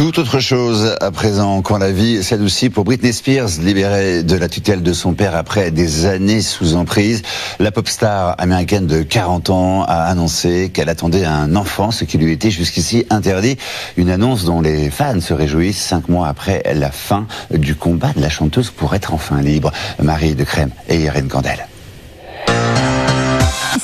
Tout autre chose à présent, quand la vie s'adoucit pour Britney Spears, libérée de la tutelle de son père après des années sous emprise. La pop star américaine de 40 ans a annoncé qu'elle attendait un enfant, ce qui lui était jusqu'ici interdit. Une annonce dont les fans se réjouissent 5 mois après la fin du combat de la chanteuse pour être enfin libre. Marie de Crème et Irène Candel.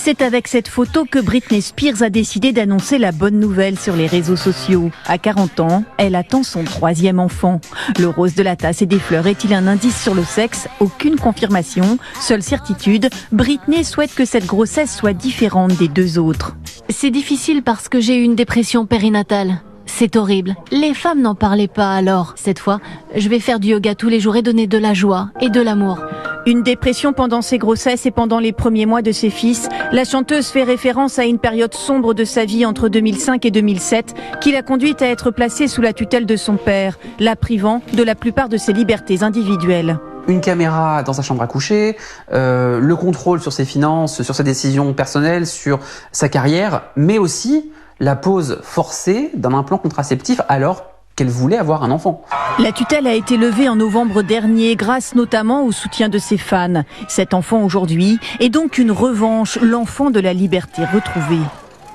C'est avec cette photo que Britney Spears a décidé d'annoncer la bonne nouvelle sur les réseaux sociaux. À 40 ans, elle attend son 3e enfant. Le rose de la tasse et des fleurs est-il un indice sur le sexe? Aucune confirmation. Seule certitude, Britney souhaite que cette grossesse soit différente des 2 autres. C'est difficile parce que j'ai eu une dépression périnatale. C'est horrible. Les femmes n'en parlaient pas alors. Cette fois, je vais faire du yoga tous les jours et donner de la joie et de l'amour. Une dépression pendant ses grossesses et pendant les premiers mois de ses fils. La chanteuse fait référence à une période sombre de sa vie entre 2005 et 2007 qui l'a conduite à être placée sous la tutelle de son père, la privant de la plupart de ses libertés individuelles. Une caméra dans sa chambre à coucher, le contrôle sur ses finances, sur ses décisions personnelles, sur sa carrière, mais aussi la pose forcée d'un implant contraceptif alors qu'elle voulait avoir un enfant. La tutelle a été levée en novembre dernier grâce notamment au soutien de ses fans. Cet enfant aujourd'hui est donc une revanche, l'enfant de la liberté retrouvée.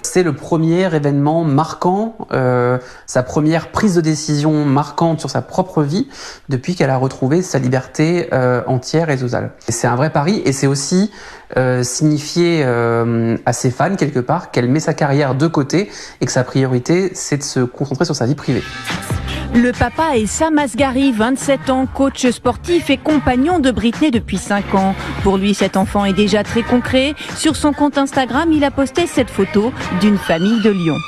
C'est le premier événement marquant, sa première prise de décision marquante sur sa propre vie depuis qu'elle a retrouvé sa liberté entière et totale. C'est un vrai pari et c'est aussi signifier à ses fans quelque part qu'elle met sa carrière de côté et que sa priorité c'est de se concentrer sur sa vie privée. Le papa est Sam Asghari, 27 ans, coach sportif et compagnon de Britney depuis 5 ans. Pour lui, cet enfant est déjà très concret. Sur son compte Instagram, il a posté cette photo d'une famille de lions.